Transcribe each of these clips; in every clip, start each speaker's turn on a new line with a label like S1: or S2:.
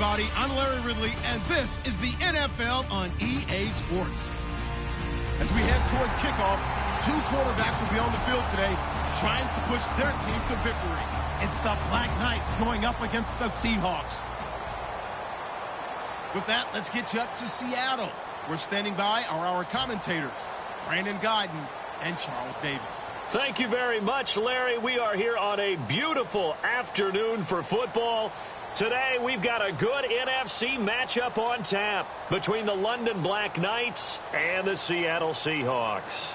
S1: everybody. I'm Larry Ridley, and this is the NFL on EA Sports. As we head towards kickoff, two quarterbacks will be on the field today trying to push their team to victory. It's the Black Knights going up against the Seahawks. With that, let's get you up to Seattle. We're standing by are our commentators, Brandon Guyton and Charles Davis.
S2: Thank you very much, Larry. We are here on a beautiful afternoon for football. Today, we've got a good NFC matchup on tap between the London Black Knights and the Seattle Seahawks.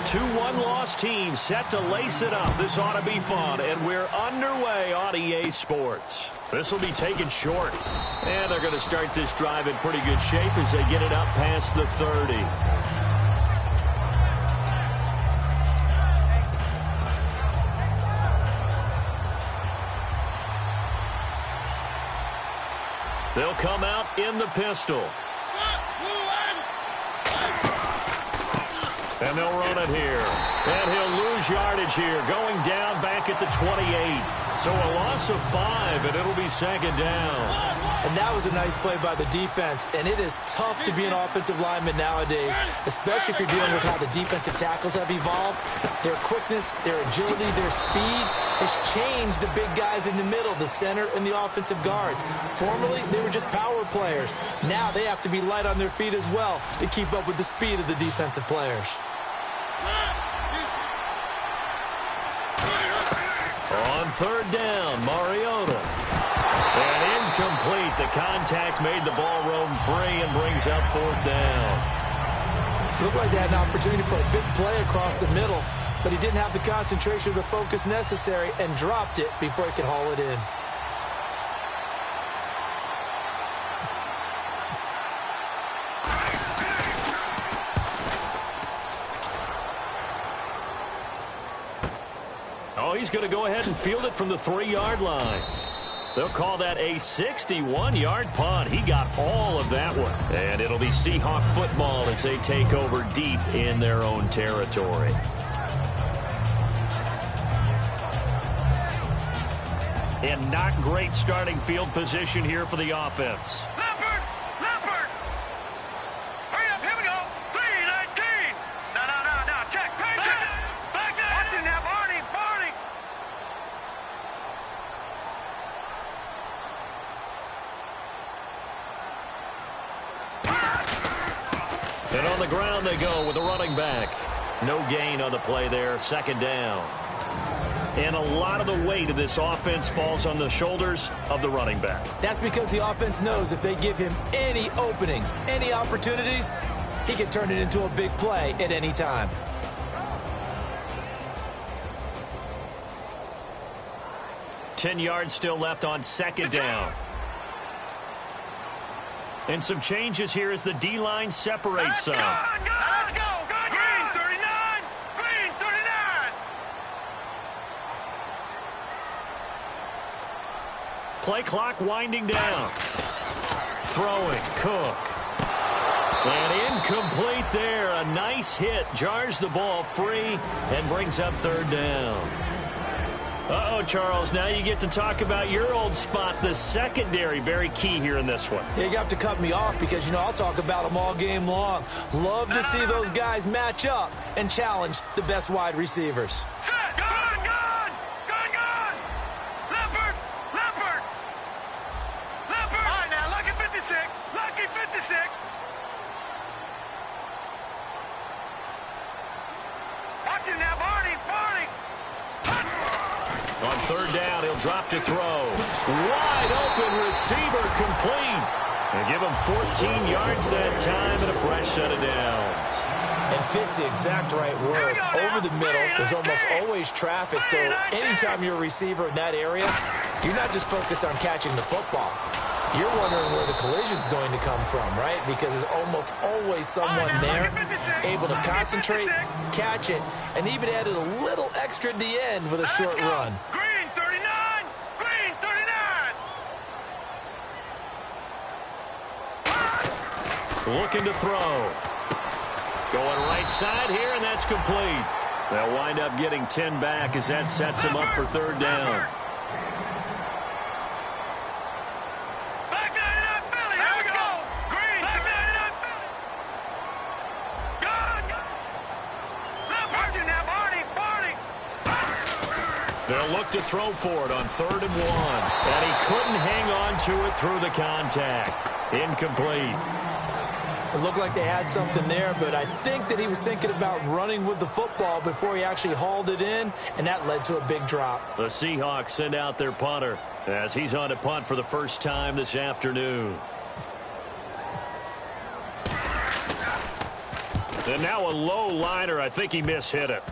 S2: Two one-loss teams set to lace it up. This ought to be fun, and we're underway on EA Sports. This will be taken short, and they're going to start this drive in pretty good shape as they get it up past the 30. They'll come out in the pistol. And they'll run it here. And he'll lose yardage here, going down back at the 28. So a loss of 5, and it'll be second down.
S3: And that was a nice play by the defense. And it is tough to be an offensive lineman nowadays, especially if you're dealing with how the defensive tackles have evolved. Their quickness, their agility, their speed has changed the big guys in the middle, the center, and the offensive guards. Formerly, they were just power players. Now they have to be light on their feet as well to keep up with the speed of the defensive players.
S2: On third down, Mariota. And incomplete. The contact made the ball roam free and brings up fourth down.
S3: Looked like they had an opportunity for a big play across the middle, but he didn't have the concentration or the focus necessary and dropped it before he could haul it in.
S2: Oh, he's going to go ahead and field it from the 3-yard line. They'll call that a 61-yard punt. He got all of that one. And it'll be Seahawk football as they take over deep in their own territory. And not great starting field position here for the offense. And on the ground they go with the running back. No gain on the play there, second down. And a lot of the weight of this offense falls on the shoulders of the running back.
S3: That's because the offense knows if they give him any openings, any opportunities, he can turn it into a big play at any time.
S2: Ten yards still left on second down. And some changes here as the D-line separates some.
S4: Let's go! Green 39! Green 39!
S2: Play clock winding down. Throwing, Cook. And incomplete there. A nice hit. Jars the ball free and brings up third down. Uh-oh, Charles, now you get to talk about your old spot, the secondary. Very key here in this one.
S3: You have to cut me off because, you know, I'll talk about them all game long. Love to see those guys match up and challenge the best wide receivers.
S4: Set! Gun! Leopard! All right, now, lucky 56. Lucky 56. Watch him now, Barney!
S2: On third down, he'll drop to throw. Wide open receiver complete. And give him 14 yards that time and a fresh set of downs.
S3: And fits the exact right word. Over the middle, there's almost always traffic, so anytime you're a receiver in that area, you're not just focused on catching the football. You're wondering where the collision's going to come from, right? Because there's almost always someone there able to concentrate, catch it, and even added a little extra at the end with a short run.
S4: Green 39! Green 39!
S2: Looking to throw. Going right side here, and that's complete. They'll wind up getting 10 back as that sets them up for third down. look to throw for it on 3rd and 1. And he couldn't hang on to it through the contact. Incomplete.
S3: It looked like they had something there, but I think that he was thinking about running with the football before he actually hauled it in, and that led to a big drop.
S2: The Seahawks send out their punter as he's on to punt for the first time this afternoon. And now a low liner. I think he mishit it.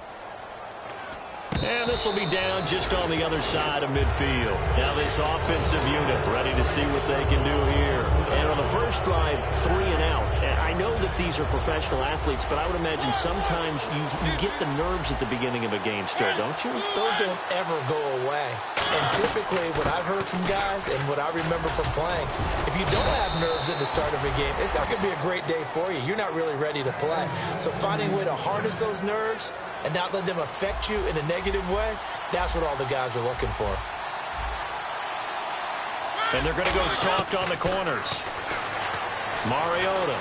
S2: And this will be down just on the other side of midfield. Now this offensive unit ready to see what they can do here. And on the first drive, 3 and out. I know that these are professional athletes, but I would imagine sometimes you get the nerves at the beginning of a game still, don't you?
S3: Those don't ever go away. And typically what I've heard from guys and what I remember from playing, if you don't have nerves at the start of a game, it's not going to be a great day for you. You're not really ready to play. So finding a way to harness those nerves and not let them affect you in a negative way, that's what all the guys are looking for.
S2: And they're going to go soft on the corners. Mariota.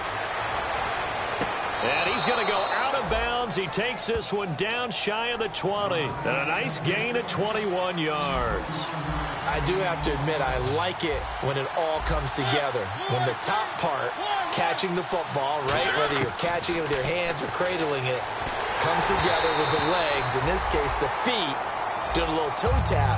S2: And he's going to go out of bounds. He takes this one down shy of the 20. And a nice gain of 21 yards.
S3: I do have to admit, I like it when it all comes together. When the top part, catching the football, right, whether you're catching it with your hands or cradling it, comes together with the legs, in this case the feet, doing a little toe tap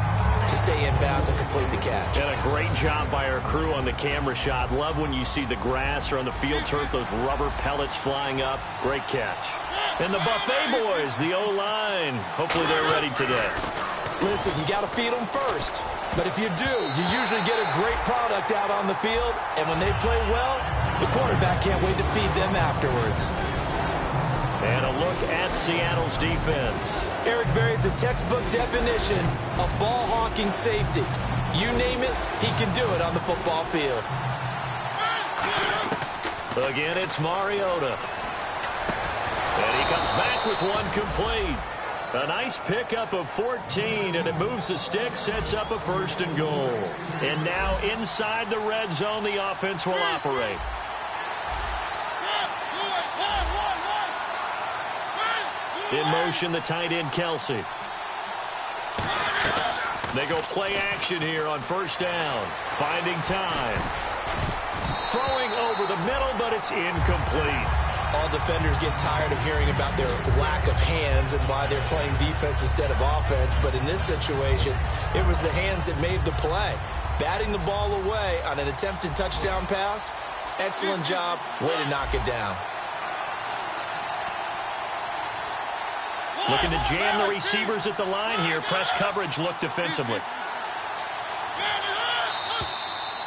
S3: to stay in bounds and complete the catch.
S2: And a great job by our crew on the camera shot. Love when you see the grass or on the field turf, those rubber pellets flying up. Great catch. And the Buffet boys, the O-line, hopefully they're ready today.
S3: Listen, you got to feed them first. But if you do, you usually get a great product out on the field. And when they play well, the quarterback can't wait to feed them afterwards.
S2: And a look at Seattle's defense.
S3: Eric Berry's a textbook definition of ball-hawking safety. You name it, he can do it on the football field.
S2: Again, it's Mariota. And he comes back with one complete. A nice pickup of 14, and it moves the stick, sets up a 1st and goal. And now inside the red zone, the offense will operate. In motion, the tight end, Kelsey. They go play action here on 1st down. Finding time. Throwing over the middle, but it's incomplete.
S3: All defenders get tired of hearing about their lack of hands and why they're playing defense instead of offense. But in this situation, it was the hands that made the play. Batting the ball away on an attempted touchdown pass. Excellent job. Way to knock it down.
S2: Looking to jam the receivers at the line here. Press coverage look defensively.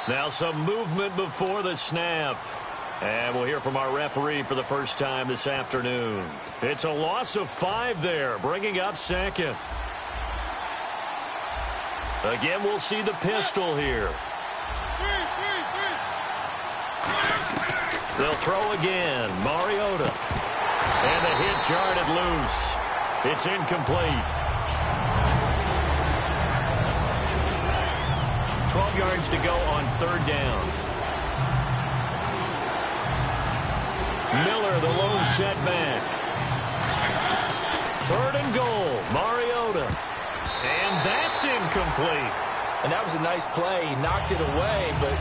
S2: Now some movement before the snap. And we'll hear from our referee for the first time this afternoon. It's a loss of 5 there, bringing up 2nd. Again, we'll see the pistol here. They'll throw again. Mariota. And the hit jarred loose. It's incomplete. 12 yards to go on 3rd down. Miller, the lone setback. 3rd and goal. Mariota. And that's incomplete.
S3: And that was a nice play. He knocked it away, but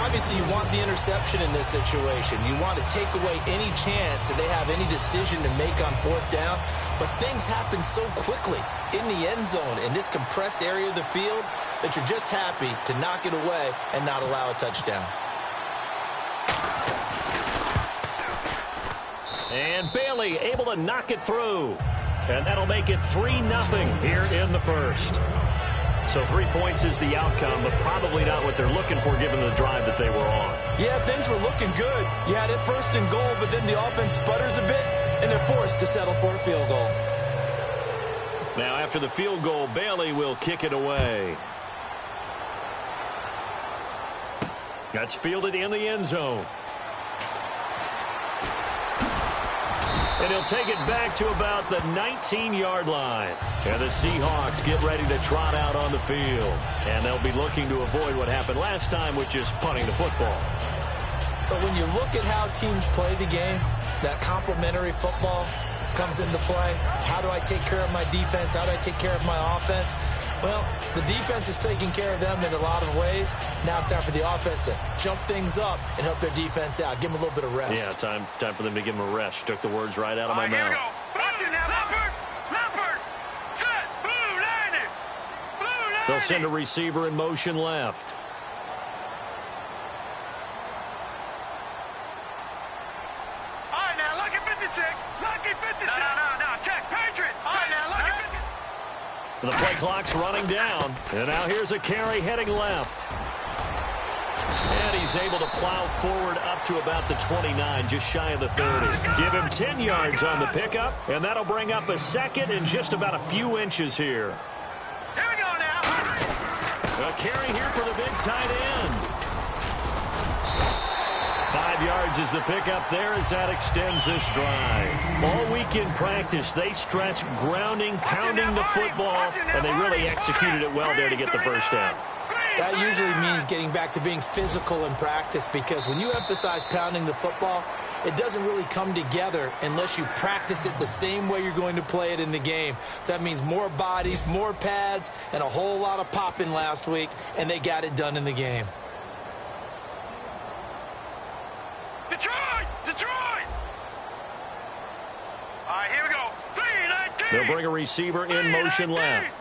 S3: obviously you want the interception in this situation. You want to take away any chance that they have any decision to make on 4th down. But things happen so quickly in the end zone in this compressed area of the field that you're just happy to knock it away and not allow a touchdown.
S2: And Bailey able to knock it through. And that'll make it 3-0 here in the first. So 3 points is the outcome, but probably not what they're looking for given the drive that they were on.
S3: Yeah, things were looking good. You had it 1st and goal, but then the offense sputters a bit, and they're forced to settle for a field goal.
S2: Now after the field goal, Bailey will kick it away. That's fielded in the end zone. And he'll take it back to about the 19-yard line. And the Seahawks get ready to trot out on the field. And they'll be looking to avoid what happened last time, which is punting the football.
S3: But when you look at how teams play the game, that complementary football comes into play. How do I take care of my defense? How do I take care of my offense? Well, the defense is taking care of them in a lot of ways. Now it's time for the offense to jump things up and help their defense out. Give them a little bit of rest.
S2: Yeah, time for them to give them a rest. Took the words right out of my mouth.
S4: Here we go. Watch it now, Leopard. Set. Blue landed.
S2: They'll send a receiver in motion left.
S4: All right, now, lucky 56. Lucky 56. No. Check. Patriot. All right, now, lucky 56.
S2: The play clock's running down. And now here's a carry heading left. And he's able to plow forward up to about the 29, just shy of the 30. Give him 10 yards on the pickup, and that'll bring up a second and just about a few inches here.
S4: Here we go now.
S2: A carry here for the big tight end. 5 yards is the pickup there as that extends this drive. All week in practice, they stress grounding, pounding the football, and they really executed it well there to get the first down.
S3: That usually means getting back to being physical in practice, because when you emphasize pounding the football, it doesn't really come together unless you practice it the same way you're going to play it in the game. So that means more bodies, more pads, and a whole lot of popping last week, and they got it done in the game.
S4: Detroit! All right, here we go. 3-19.
S2: They'll bring a receiver in motion left.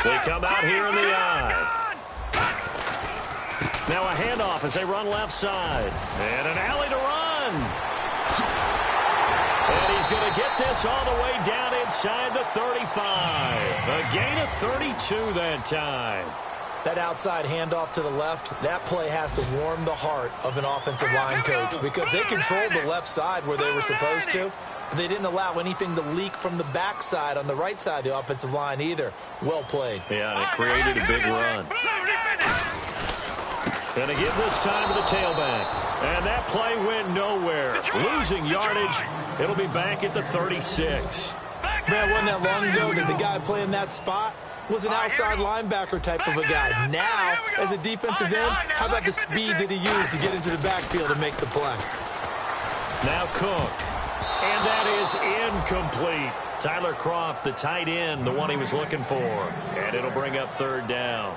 S2: They come out here in the eye. Now a handoff as they run left side. And an alley to run. And he's going to get this all the way down inside the 35. A gain of 32 that time.
S3: That outside handoff to the left, that play has to warm the heart of an offensive line coach, because they controlled the left side where they were supposed to. But they didn't allow anything to leak from the backside on the right side of the offensive line either. Well played.
S2: Yeah, and it created a big run. Going to give this time to the tailback. And that play went nowhere. Losing yardage. It'll be back at the 36.
S3: Man, wasn't that long ago that the guy playing that spot was an outside linebacker type of a guy. Now, as a defensive end, how about the speed that he used to get into the backfield and make the play?
S2: Now Cook. And that is incomplete. Tyler Kroft, the tight end, the one he was looking for. And it'll bring up third down.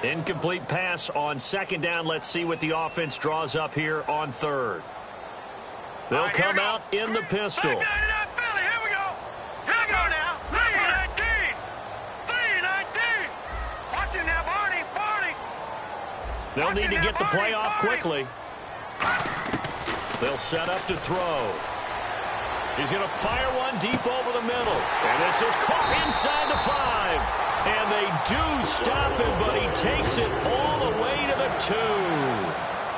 S2: Incomplete pass on second down. Let's see what the offense draws up here on third. They'll come out in the pistol.
S4: Here we go. Here we go now. 3-19. 3-19. Watch it now, Barney.
S2: They'll need to get the play off quickly. They'll set up to throw. He's going to fire one deep over the middle. And this is caught inside the 5. And they do stop him, but he takes it all the way to the 2.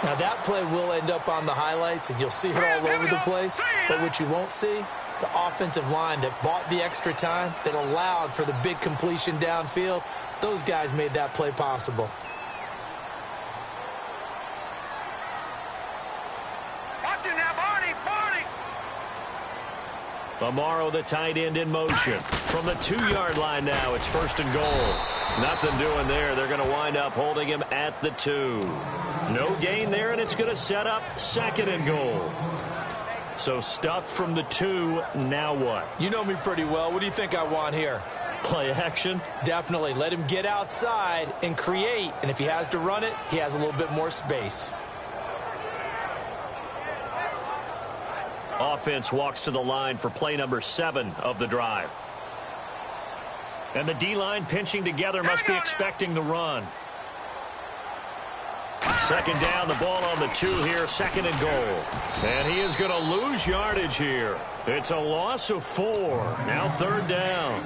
S3: Now that play will end up on the highlights, and you'll see it all over the place. But what you won't see, the offensive line that bought the extra time, that allowed for the big completion downfield, those guys made that play possible.
S4: Watch it now, Barney.
S2: Amaro, the tight end, in motion. From the 2-yard line now, it's first and goal. Nothing doing there. They're going to wind up holding him at the 2. No gain there, and it's going to set up second and goal. So stuffed from the 2, now what?
S3: You know me pretty well. What do you think I want here?
S2: Play action?
S3: Definitely. Let him get outside and create, and if he has to run it, he has a little bit more space.
S2: Offense walks to the line for play number 7 of the drive. And the D-line pinching together, must be expecting the run. Second down, the ball on the 2 here, second and goal. And he is going to lose yardage here. It's a loss of 4. Now third down.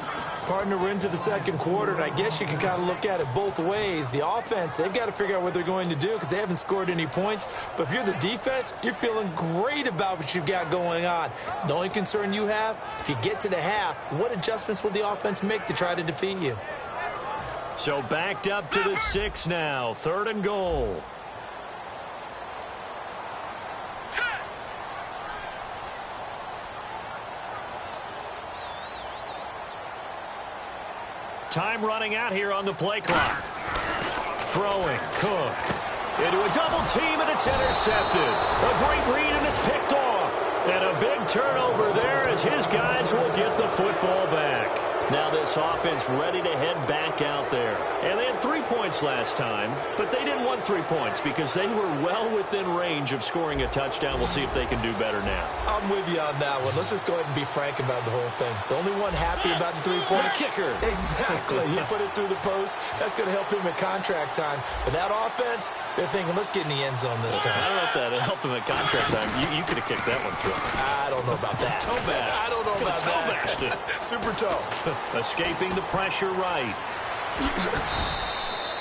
S3: Partner, we're into the second quarter, and I guess you can kind of look at it both ways. The offense, they've got to figure out what they're going to do because they haven't scored any points. But if you're the defense, you're feeling great about what you've got going on. The only concern you have, if you get to the half, what adjustments will the offense make to try to defeat you?
S2: So backed up to the 6 now. 3rd and goal. Time running out here on the play clock. Throwing, Cook. Into a double team, and it's intercepted. A great read, and it's picked off. And a big turnover there as his guys will get the football back. Now this offense ready to head back out there. And they had 3 points last time, but they didn't want 3 points because they were well within range of scoring a touchdown. We'll see if they can do better now.
S3: I'm with you on that one. Let's just go ahead and be frank about the whole thing. The only one happy about the three-point
S2: kicker.
S3: Exactly. He put it through the post. That's going to help him at contract time. But that offense, they're thinking, let's get in the end zone this time.
S2: I don't know if that helped him at contract time. You could have kicked that one through.
S3: I don't know about that.
S2: Toe bash.
S3: I don't know about
S2: toe
S3: that.
S2: Bashed it.
S3: Super toe.
S2: Escaping the pressure right.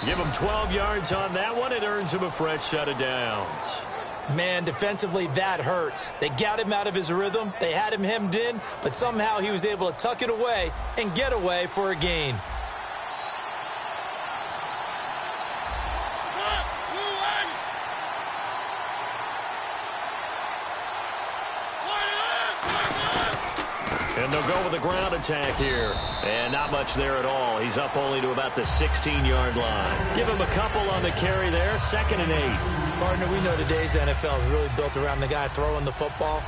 S2: Give him 12 yards on that one. It earns him a fresh set of downs.
S3: Man, defensively, that hurts. They got him out of his rhythm. They had him hemmed in, but somehow he was able to tuck it away and get away for a gain.
S2: And they'll go with a ground attack here. And not much there at all. He's up only to about the 16-yard line. Give him a couple on the carry there. 2nd and 8.
S3: Partner, we know today's NFL is really built around the guy throwing the football.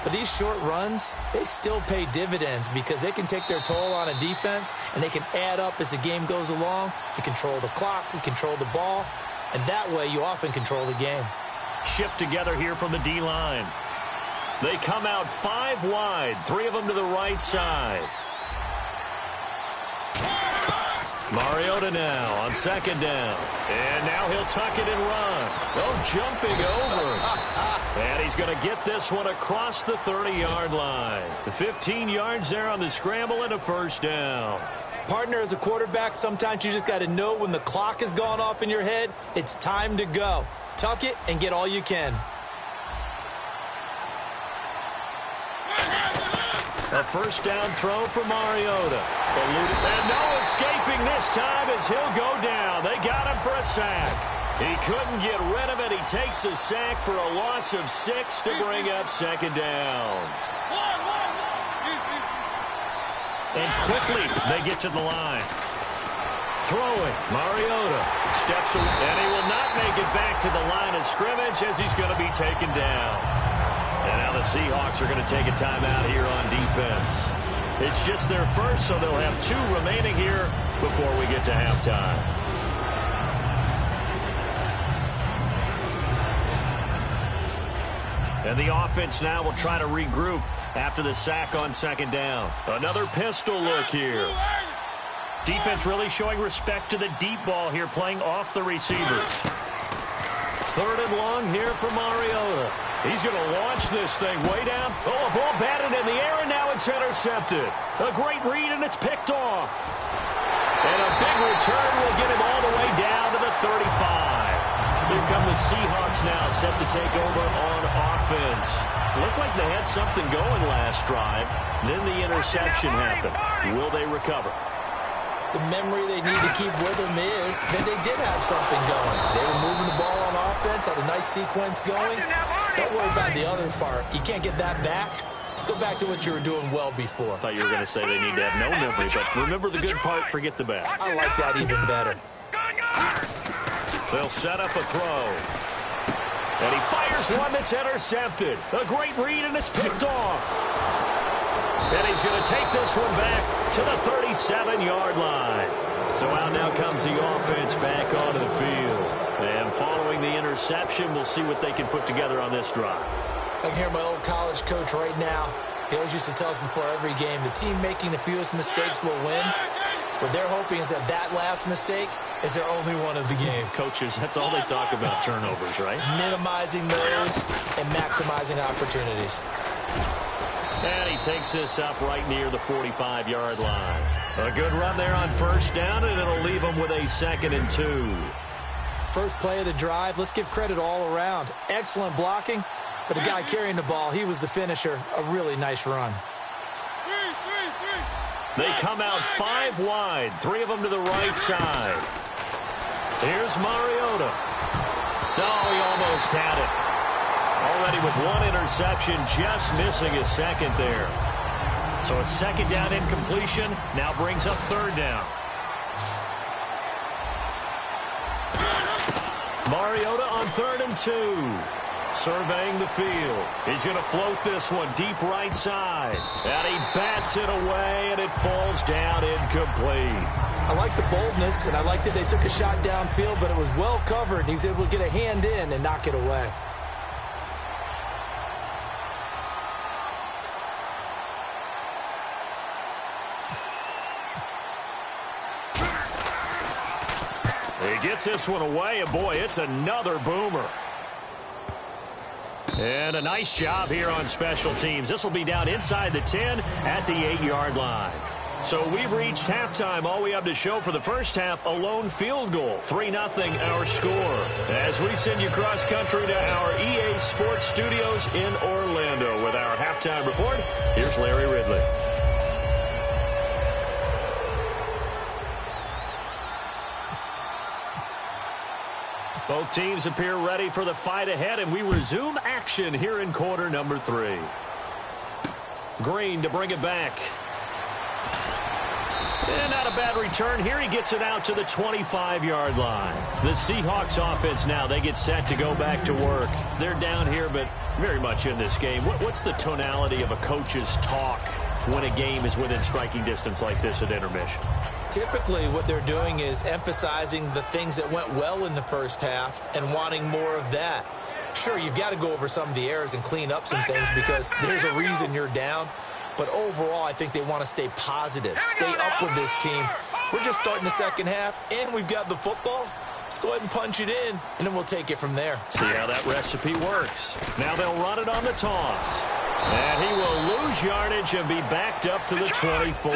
S3: But these short runs, they still pay dividends because they can take their toll on a defense, and they can add up as the game goes along. You control the clock, you control the ball, and that way you often control the game.
S2: Shift together here from the D-line. They come out 5 wide, 3 of them to the right side. Mariota now on 2nd down. And now he'll tuck it and run. Oh, jumping over. And he's going to get this one across the 30-yard line. The 15 yards there on the scramble and a 1st down.
S3: Partner, as a quarterback, sometimes you just got to know when the clock has gone off in your head, it's time to go. Tuck it and get all you can.
S2: A 1st down throw for Mariota. And no escaping this time as he'll go down. They got him for a sack. He couldn't get rid of it. He takes a sack for a loss of 6 to bring up 2nd down. And quickly they get to the line. Throwing, Mariota steps away, and he will not make it back to the line of scrimmage as he's going to be taken down. And now the Seahawks are going to take a timeout here on defense. It's just their first, so they'll have 2 remaining here before we get to halftime. And the offense now will try to regroup after the sack on 2nd down. Another pistol look here. Defense really showing respect to the deep ball here, playing off the receivers. 3rd and long here for Mariota. He's going to launch this thing way down. Oh, a ball batted in the air, and now it's intercepted. A great read, and it's picked off. And a big return will get him all the way down to the 35. Here come the Seahawks now, set to take over on offense. Looked like they had something going last drive. Then the interception happened. Will they recover?
S3: The memory they need to keep with them is that they did have something going. They were moving the ball on offense, had a nice sequence going. Don't worry about the other part. You can't get that back. Let's go back to what you were doing well before.
S2: I thought you were going to say they need to have no memory, but remember the good part, forget the bad.
S3: I like that even better.
S2: They'll set up a throw. And he fires one that's intercepted. A great read, and it's picked off. And he's going to take this one back to the 37-yard line. So out now comes the offense back onto the field. And following the interception, we'll see what they can put together on this drive.
S3: I can hear my old college coach right now. He always used to tell us before every game, the team making the fewest mistakes will win. What they're hoping is that that last mistake is their only one of the game.
S2: Coaches, that's all they talk about, turnovers, right?
S3: Minimizing those and maximizing opportunities.
S2: And he takes this up right near the 45-yard line. A good run there on 1st down, and it'll leave him with a 2nd and 2.
S3: First play of the drive, let's give credit all around. Excellent blocking, but the guy carrying the ball, he was the finisher. A really nice run.
S2: They come out 5 wide, 3 of them to the right side. Here's Mariota. Oh, he almost had it. Already with 1 interception, just missing his second there. So a second down incompletion now brings up third down. Mariota on 3rd and 2. Surveying the field. He's going to float this one deep right side. And he bats it away, and it falls down incomplete.
S3: I like the boldness, and I like that they took a shot downfield, but it was well covered. He's able to get a hand in and knock it away.
S2: He gets this one away, and boy, it's another boomer. And a nice job here on special teams. This will be down inside the 10 at the 8-yard line. So we've reached halftime. All we have to show for the first half, a lone field goal. 3-0 our score. As we send you cross country to our EA Sports Studios in Orlando with our halftime report, here's Larry Ridley. Both teams appear ready for the fight ahead, and we resume action here in quarter number 3. Green to bring it back. And not a bad return here. He gets it out to the 25-yard line. The Seahawks offense now, they get set to go back to work. They're down here, but very much in this game. What's the tonality of a coach's talk when a game is within striking distance like this at intermission?
S3: Typically, what they're doing is emphasizing the things that went well in the first half and wanting more of that. Sure, you've got to go over some of the errors and clean up some things because there's a reason you're down. But overall, I think they want to stay positive, stay up with this team. We're just starting the second half, and we've got the football. Let's go ahead and punch it in, and then we'll take it from there.
S2: See how that recipe works. Now they'll run it on the toss. And he will lose yardage and be backed up to the 24.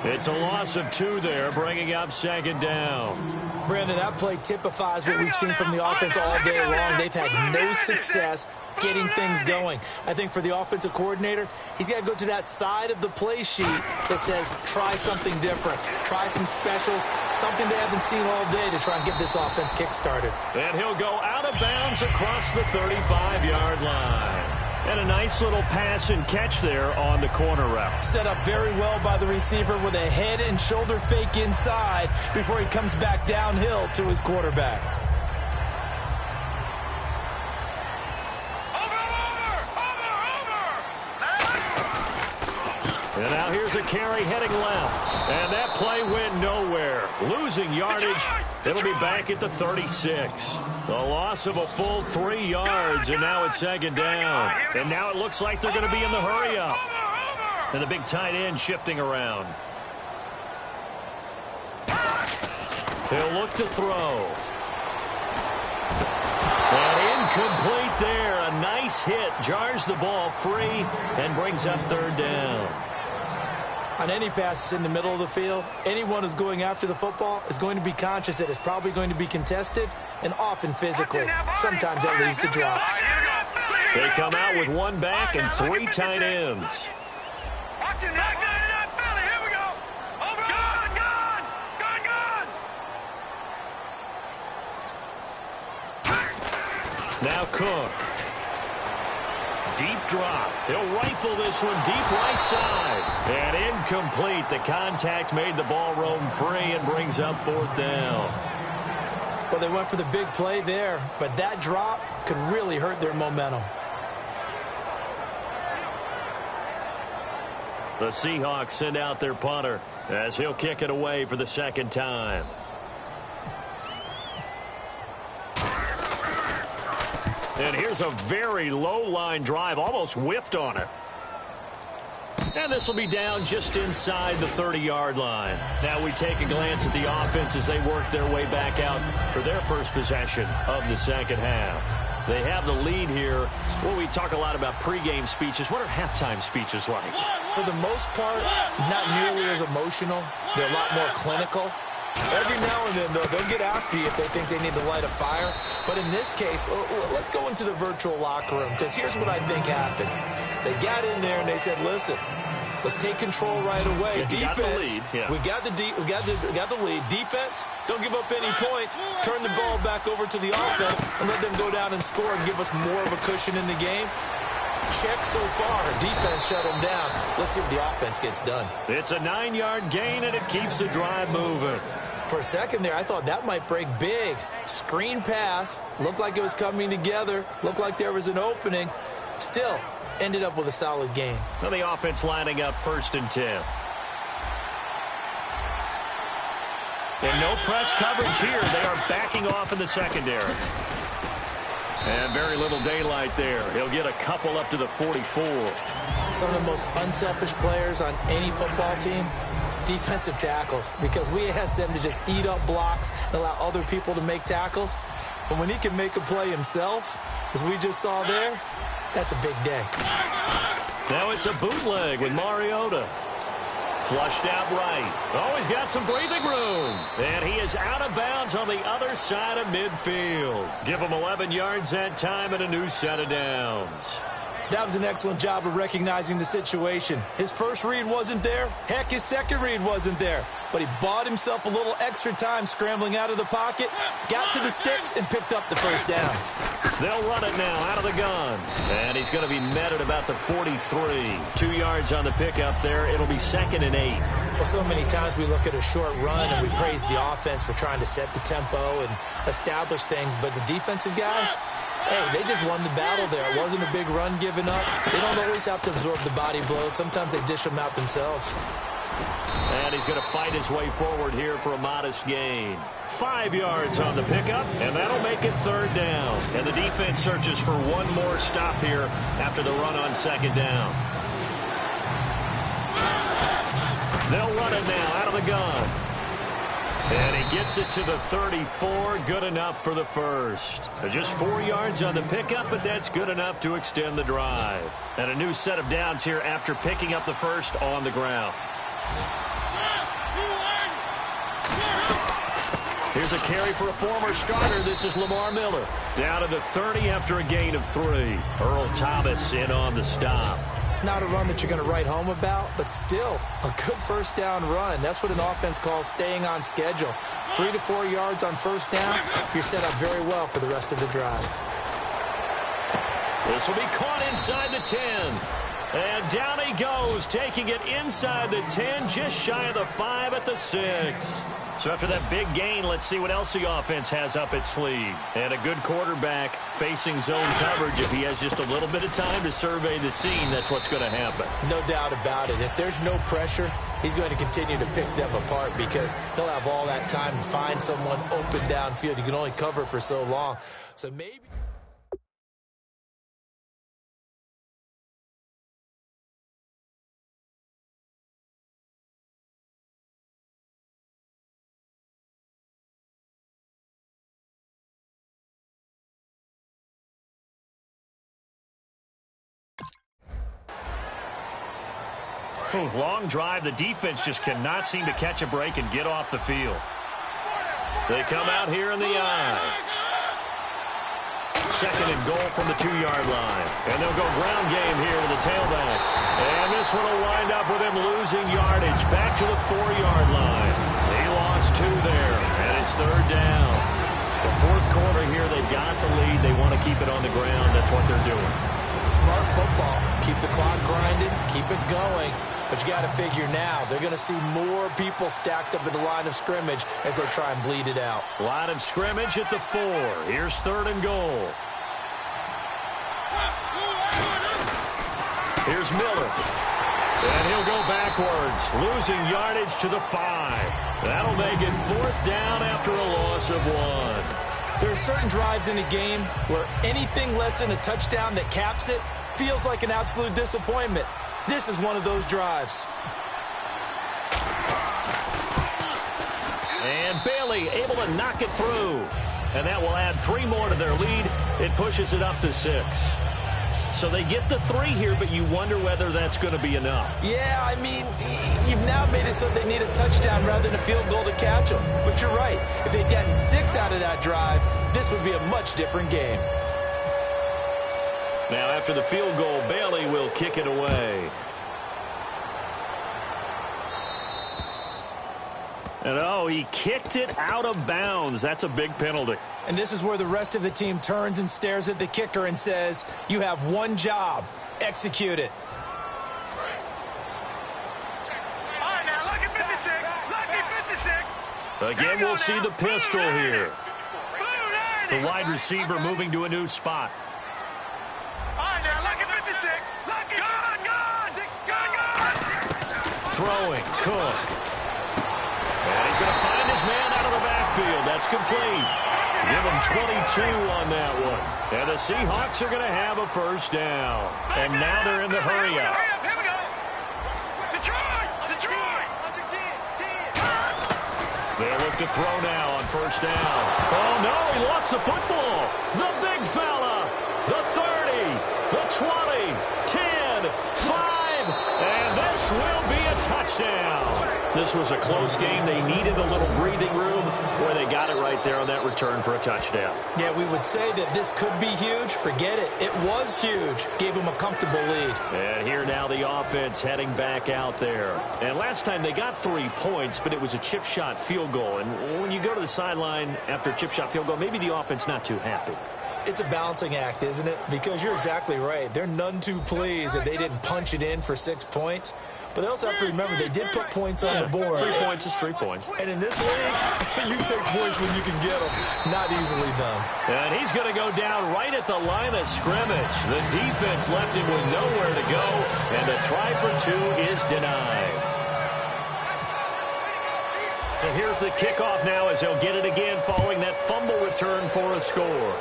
S2: It's a loss of 2 there, bringing up second down.
S3: Brandon, that play typifies what we've seen from the offense all day long. They've had no success getting things going. I think for the offensive coordinator, he's got to go to that side of the play sheet that says, try something different. Try some specials, something they haven't seen all day to try and get this offense kick-started.
S2: And he'll go out of bounds across the 35-yard line. And a nice little pass and catch there on the corner route.
S3: Set up very well by the receiver with a head and shoulder fake inside before he comes back downhill to his quarterback.
S2: And now here's a carry heading left. And that play went nowhere. Losing yardage. It'll be back at the 36. The loss of a full 3 yards, and now it's second down. And now it looks like they're going to be in the hurry-up. And the big tight end shifting around. He'll look to throw. And incomplete there. A nice hit. Jars the ball free and brings up third down.
S3: On any passes in the middle of the field, anyone who's going after the football is going to be conscious that it's probably going to be contested and often physically. Sometimes that leads to drops.
S2: They come out with 1 back and 3 tight ends. Now Cook. Deep drop. He'll rifle this one deep right side. And incomplete. The contact made the ball roam free and brings up fourth down.
S3: Well, they went for the big play there, but that drop could really hurt their momentum.
S2: The Seahawks send out their punter as he'll kick it away for the second time. And here's a very low-line drive, almost whiffed on it. And this will be down just inside the 30-yard line. Now we take a glance at the offense as they work their way back out for their first possession of the second half. They have the lead here. Well, we talk a lot about pregame speeches. What are halftime speeches like?
S3: For the most part, not nearly as emotional. They're a lot more clinical. Every now and then, though, they'll get after you if they think they need to light a fire. But in this case, let's go into the virtual locker room, because here's what I think happened. They got in there and they said, listen, Let's take control right away.
S2: Yeah,
S3: Defense,
S2: we
S3: got the lead. Defense, don't give up any points. Turn the ball back over to the offense and let them go down and score and give us more of a cushion in the game. Check so far. Defense shut them down. Let's see what the offense gets done.
S2: It's a 9-yard gain, and it keeps the drive moving.
S3: For a second there, I thought that might break big. Screen pass. Looked like it was coming together. Looked like there was an opening. Still, ended up with a solid game.
S2: Well, the offense lining up 1st and 10. And no press coverage here. They are backing off in the secondary. And very little daylight there. He'll get a couple up to the 44.
S3: Some of the most unselfish players on any football team, defensive tackles, because we ask them to just eat up blocks and allow other people to make tackles. But when he can make a play himself, as we just saw there, that's a big day.
S2: Now it's a bootleg with Mariota. Flushed out right. Oh, he's got some breathing room. And he is out of bounds on the other side of midfield. Give him 11 yards that time and a new set of downs.
S3: That was an excellent job of recognizing the situation. His first read wasn't there. Heck, his second read wasn't there. But he bought himself a little extra time scrambling out of the pocket, got to the sticks, and picked up the first down.
S2: They'll run it now out of the gun. And he's going to be met at about the 43. 2 yards on the pickup there. It'll be 2nd and 8.
S3: Well, so many times we look at a short run and we praise the offense for trying to set the tempo and establish things. But the defensive guys, hey, they just won the battle there. It wasn't a big run given up. They don't always have to absorb the body blows. Sometimes they dish them out themselves.
S2: And he's going to fight his way forward here for a modest gain. 5 yards on the pickup, and that'll make it 3rd down. And the defense searches for one more stop here after the run on 2nd down. They'll run it now out of the gun. And he gets it to the 34. Good enough for the first. Just 4 yards on the pickup, but that's good enough to extend the drive. And a new set of downs here after picking up the first on the ground. Here's a carry for a former starter. This is Lamar Miller. Down to the 30 after a gain of 3. Earl Thomas in on the stop.
S3: Not a run that you're going to write home about, but still a good first down run. That's what an offense calls staying on schedule. 3 to 4 yards on first down, you're set up very well for the rest of the drive.
S2: This will be caught inside the 10. And down he goes, taking it inside the 10, just shy of the 5 at the 6. So after that big gain, let's see what else the offense has up its sleeve. And a good quarterback facing zone coverage. If he has just a little bit of time to survey the scene, that's what's going to happen.
S3: No doubt about it. If there's no pressure, he's going to continue to pick them apart because he'll have all that time to find someone open downfield. You can only cover for so long. So maybe...
S2: Long drive. The defense just cannot seem to catch a break and get off the field. They come out here in the I. 2nd and goal from the 2-yard line. And they'll go ground game here with the tailback. And this one will wind up with him losing yardage back to the 4-yard line. He lost 2 there, and it's 3rd down. The 4th quarter here, they've got the lead. They want to keep it on the ground. That's what they're doing.
S3: Smart football. Keep the clock grinding. Keep it going. But you got to figure now, they're going to see more people stacked up at the line of scrimmage as they try and bleed it out.
S2: Line of scrimmage at the 4. Here's 3rd and goal. Here's Miller. And he'll go backwards, losing yardage to the 5. That'll make it 4th down after a loss of 1.
S3: There are certain drives in a game where anything less than a touchdown that caps it feels like an absolute disappointment. This is one of those drives.
S2: And Bailey able to knock it through. And that will add 3 more to their lead. It pushes it up to 6. So they get the 3 here, but you wonder whether that's going to be enough.
S3: Yeah, I mean, you've now made it so they need a touchdown rather than a field goal to catch them. But you're right. If they'd gotten 6 out of that drive, this would be a much different game.
S2: Now, after the field goal, Bailey will kick it away. And, oh, he kicked it out of bounds. That's a big penalty.
S3: And this is where the rest of the team turns and stares at the kicker and says, you have one job. Execute it.
S4: All right, now, lucky 56. Lucky 56.
S2: Again, we'll see the pistol here.
S4: Blue
S2: The wide receiver moving to a new spot.
S4: All right, now, lucky 56. Lucky. Gone.
S2: Throwing, Cook. And he's going to find his man out of the backfield. That's complete. Give him 22 on that one. And the Seahawks are going to have a first down. And now they're in the hurry up.
S4: Here we go. Detroit.
S2: They'll look to throw now on first down. Oh, no, he lost the football. The big fella. The 30, the 20, 10, 5, and this will be a touchdown. This was a close game. They needed a little breathing room where they got it right there on that return for a touchdown.
S3: Yeah, we would say that this could be huge. Forget it. It was huge. Gave them a comfortable lead.
S2: And here now the offense heading back out there. And last time they got 3 points, but it was a chip shot field goal. And when you go to the sideline after a chip shot field goal, maybe the offense not too happy.
S3: It's a balancing act, isn't it? Because you're exactly right. They're none too pleased that they didn't punch it in for 6 points. But they also have to remember they did put points on the board.
S2: 3 points is 3 points.
S3: And in this league, you take points when you can get them. Not easily done.
S2: And he's going to go down right at the line of scrimmage. The defense left him with nowhere to go. And the try for 2 is denied. So here's the kickoff now as they'll get it again following that fumble return for a score.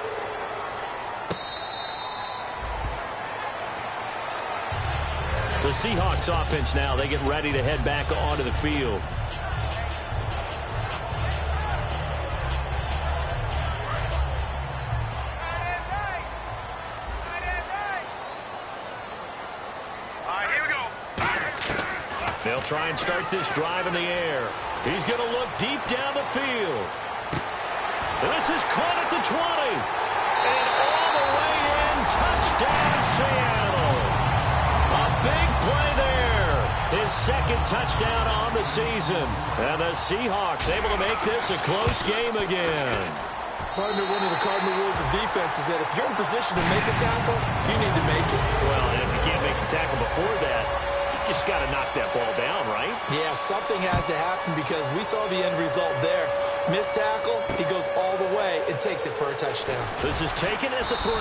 S2: The Seahawks offense now, they get ready to head back onto the field.
S4: All right, here we go.
S2: They'll try and start this drive in the air. He's going to look deep down the field. And this is caught at the 20. And all the way in, touchdown Seattle. A big play there. His second touchdown on the season. And the Seahawks able to make this a close game again.
S3: Partner, one of the cardinal rules of defense is that if you're in position to make a tackle, you need to make it.
S2: Well, and if you can't make the tackle before that, you just got to knock that ball down, right?
S3: Yeah, something has to happen because we saw the end result there. Missed tackle, he goes all the way and takes it for a touchdown.
S2: This is taken at the 3.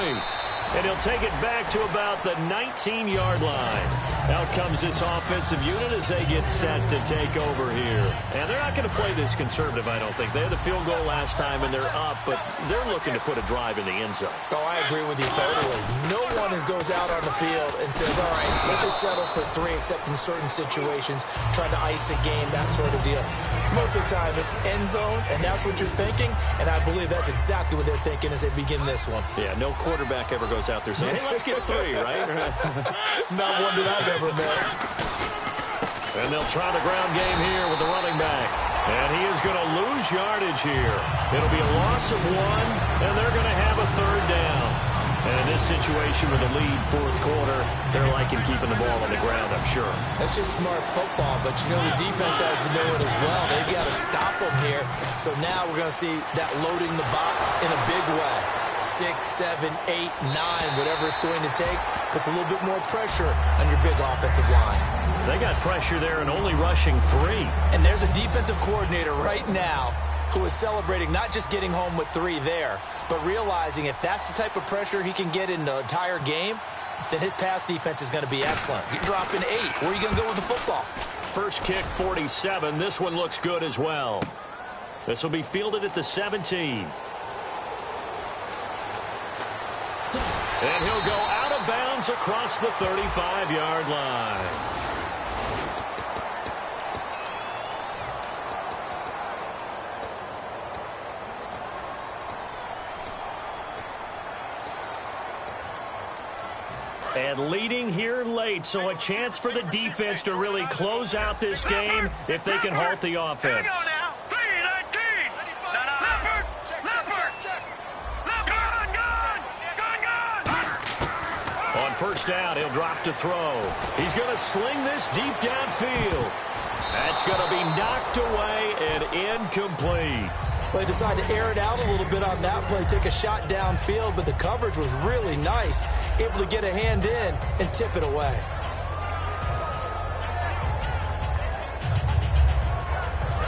S2: And he'll take it back to about the 19-yard line. Out comes this offensive unit as they get set to take over here. And they're not going to play this conservative, I don't think. They had the field goal last time, and they're up, but they're looking to put a drive in the end zone.
S3: Oh, I agree with you totally. No one goes out on the field and says, all right, let's just settle for 3, except in certain situations, trying to ice a game, that sort of deal. Most of the time, it's end zone, and that's what you're thinking, and I believe that's exactly what they're thinking as they begin this one.
S2: Yeah, no quarterback ever goes out there saying, hey, let's get 3, right?
S3: Not one that I've ever met.
S2: And they'll try the ground game here with the running back. And he is going to lose yardage here. It'll be a loss of 1, and they're going to have a 3rd down. And in this situation with a lead 4th quarter, they're liking keeping the ball on the ground, I'm sure.
S3: That's just smart football, but you know the defense has to know it as well. They've got to stop them here. So now we're going to see that loading the box in a big way. 6, 7, 8, 9, whatever it's going to take, puts a little bit more pressure on your big offensive line.
S2: They got pressure there and only rushing 3.
S3: And there's a defensive coordinator right now who is celebrating not just getting home with 3 there, but realizing if that's the type of pressure he can get in the entire game, then his pass defense is going to be excellent. You're dropping 8. Where are you going to go with the football?
S2: First kick, 47. This one looks good as well. This will be fielded at the 17. And he'll go out of bounds across the 35-yard line. And leading here late, so a chance for the defense to really close out this game if they can halt the offense.
S4: Here we go now. 3-19.
S2: On first down, he'll drop to throw. He's going to sling this deep downfield. That's going to be knocked away and incomplete.
S3: Well, they decided to air it out a little bit on that play, take a shot downfield, but the coverage was really nice, able to get a hand in and tip it away.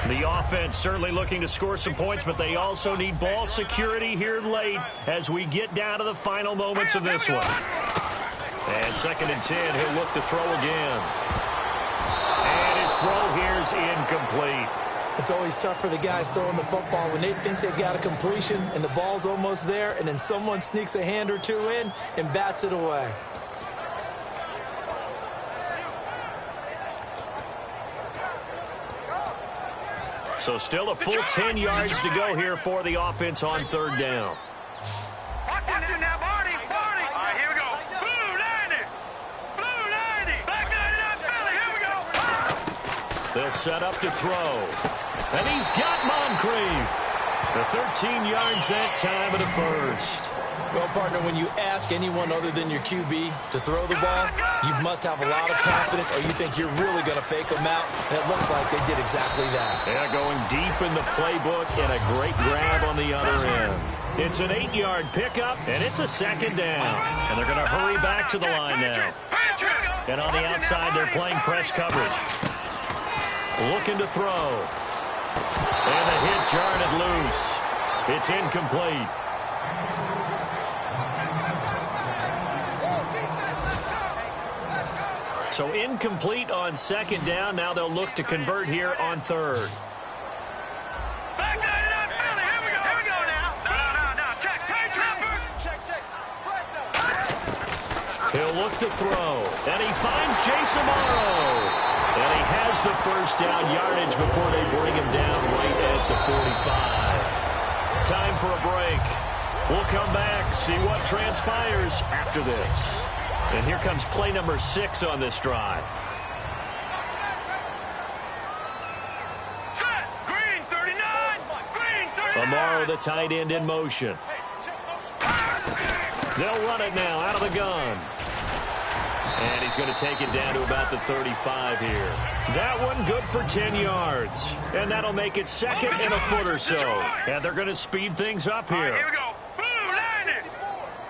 S2: The offense certainly looking to score some points, but they also need ball security here late as we get down to the final moments of this one. And 2nd and 10, he'll look to throw again. And his throw here's incomplete.
S3: It's always tough for the guys throwing the football when they think they've got a completion and the ball's almost there, and then someone sneaks a hand or two in and bats it away.
S2: So still a full 10 yards to go here for the offense on 3rd down.
S4: Watch it now, Barney. All right, here we go. Blue 90. Blue 90. Black 99 Philly. Here we go.
S2: They'll set up to throw. And he's got Moncrief. The 13 yards that time of the first.
S3: Well, partner, when you ask anyone other than your QB to throw the ball, you must have a lot of confidence or you think you're really going to fake them out, and it looks like they did exactly that.
S2: Yeah, going deep in the playbook and a great grab on the other end. It's an 8-yard pickup, and it's a 2nd down. And they're going to hurry back to the line now. And on the outside, they're playing press coverage. Looking to throw. And the hit jarred it loose. It's incomplete. So incomplete on 2nd down. Now they'll look to convert here on 3rd.
S4: Black 99 Philly. Here we go. Here we go now. No. Check.
S2: He'll look to throw. And he finds Jason Morrow. And he has the first down yardage before they bring him down right at the 45. Time for a break. We'll come back, see what transpires after this. And here comes play number 6 on this drive.
S4: Set. Green 39. Green 39.
S2: Amaro, the tight end, in motion. They'll run it now out of the gun. And he's going to take it down to about the 35 here. That one good for 10 yards. And that'll make it 2nd and a foot or so. And they're going to speed things up here.
S4: Here we go. Blue 90.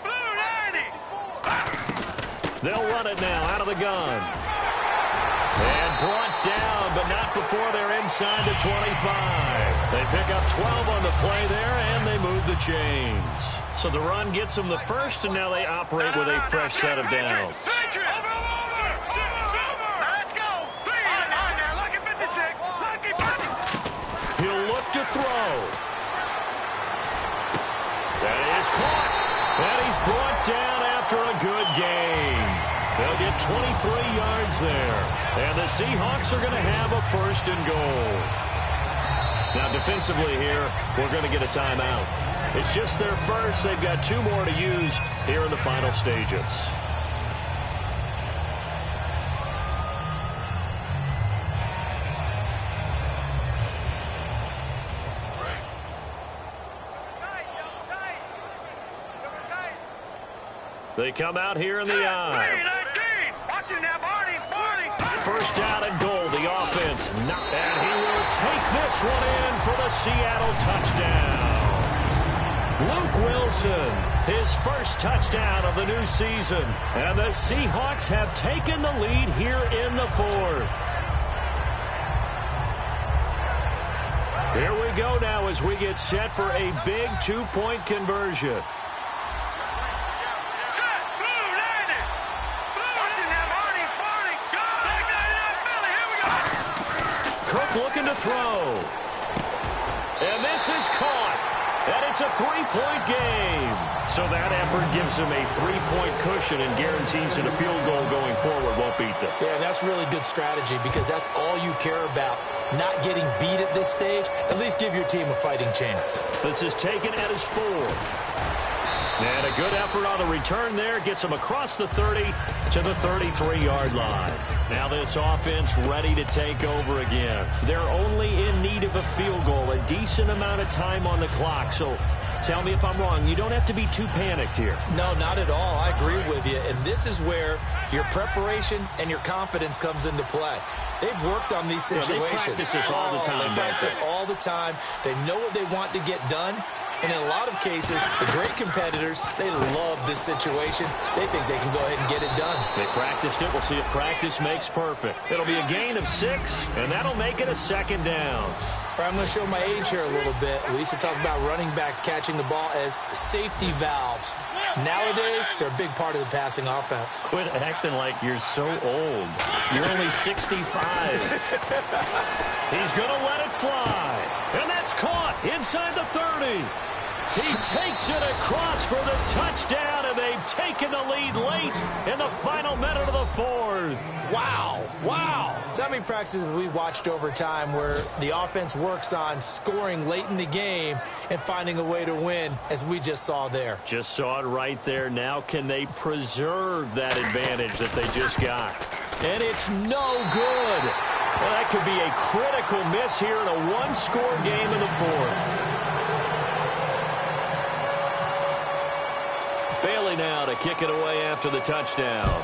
S4: Blue 90.
S2: They'll run it now out of the gun. And brought down, but not before they're inside the 25. They pick up 12 on the play there, and they move the chains. So the run gets them the first, and now they operate with a fresh set of downs.
S4: Let's go. Lucky 56. Lucky 56.
S2: He'll look to throw. That is caught. And he's brought down after a good game. They'll get 23 yards there. And the Seahawks are going to have a 1st and goal. Now defensively here, we're going to get a timeout. It's just their first. They've got 2 more to use here in the final stages. They come out here in the eye.
S4: Watch it now, Barney.
S2: 1st down and goal. The offense. And he will take this one in for the Seattle touchdown. Luke Wilson, his first touchdown of the new season. And the Seahawks have taken the lead here in the 4th. Here we go now as we get set for a big 2-point conversion. Cook looking to throw. And this is caught. And it's a 3-point game. So that effort gives them a 3-point cushion and guarantees that a field goal going forward won't beat them.
S3: Yeah, that's really good strategy because that's all you care about. Not getting beat at this stage. At least give your team a fighting chance.
S2: This is taken at his 4. And a good effort on the return there. Gets him across the 30 to the 33-yard line. Now this offense ready to take over again. They're only in need of a field goal, a decent amount of time on the clock. So Tell me if I'm wrong. You don't have to be too panicked here.
S3: No, not at all. I agree with you. And this is where your preparation and your confidence comes into play. They've worked on these situations.
S2: They practice this all the time.
S3: They practice it all the time. They know what they want to get done. And in a lot of cases, the great competitors, they love this situation. They think they can go ahead and get it done.
S2: They practiced it. We'll see if practice makes perfect. It'll be a gain of 6, and that'll make it a 2nd down.
S3: I'm going to show my age here a little bit. We used to talk about running backs catching the ball as safety valves. Nowadays, they're a big part of the passing offense.
S2: Quit acting like you're so old. You're only 65. He's going to let it fly. And that's caught inside the 30. He takes it across for the touchdown, and they've taken the lead late in the final minute of the 4th.
S3: Wow. Wow. So how many practices have we watched over time where the offense works on scoring late in the game and finding a way to win, as we just saw there?
S2: Just saw it right there. Now can they preserve that advantage that they just got? And it's no good. Well, that could be a critical miss here in a one-score game in the 4th. Bailey now to kick it away after the touchdown.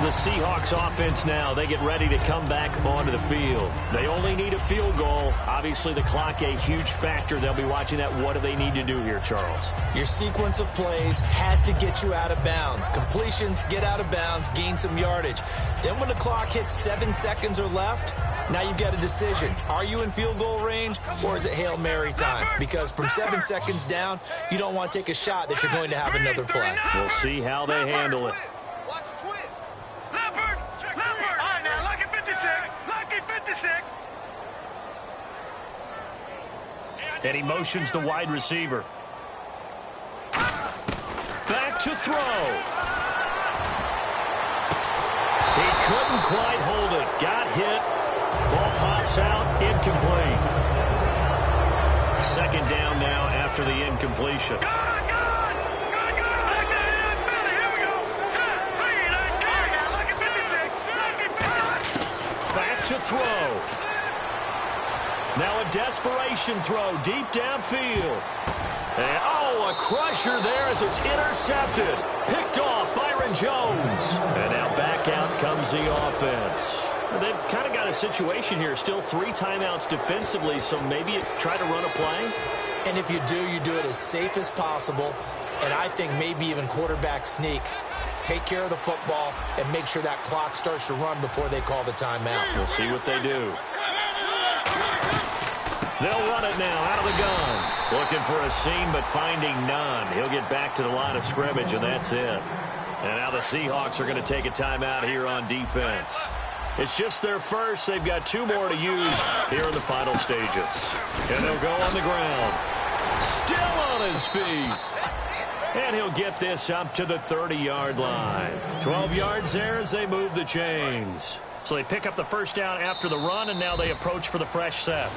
S2: The Seahawks offense now, they get ready to come back onto the field. They only need a field goal. Obviously, the clock a huge factor. They'll be watching that. What do they need to do here, Charles?
S3: Your sequence of plays has to get you out of bounds. Completions, get out of bounds, gain some yardage. Then when the clock hits 7 seconds or left, now you've got a decision. Are you in field goal range, or is it Hail Mary time? Because from 7 seconds down, you don't want to take a shot that you're going to have another play.
S2: We'll see how they handle it. And he motions the wide receiver. Back to throw. He couldn't quite hold it. Got hit. Ball pops out. Incomplete. 2nd down now after the incompletion. Back to throw. Now a desperation throw deep downfield. And, a crusher there as it's intercepted. Picked off Byron Jones. And now back out comes the offense. They've kind of got a situation here. Still 3 timeouts defensively, so maybe you try to run a play.
S3: And if you do it as safe as possible. And I think maybe even quarterback sneak. Take care of the football and make sure that clock starts to run before they call the timeout.
S2: We'll see what they do. They'll run it now out of the gun. Looking for a seam, but finding none. He'll get back to the line of scrimmage, and that's it. And now the Seahawks are going to take a timeout here on defense. It's just their first. They've got 2 more to use here in the final stages. And they'll go on the ground. Still on his feet. And he'll get this up to the 30-yard line. 12 yards there as they move the chains. So they pick up the 1st down after the run, and now they approach for the fresh set.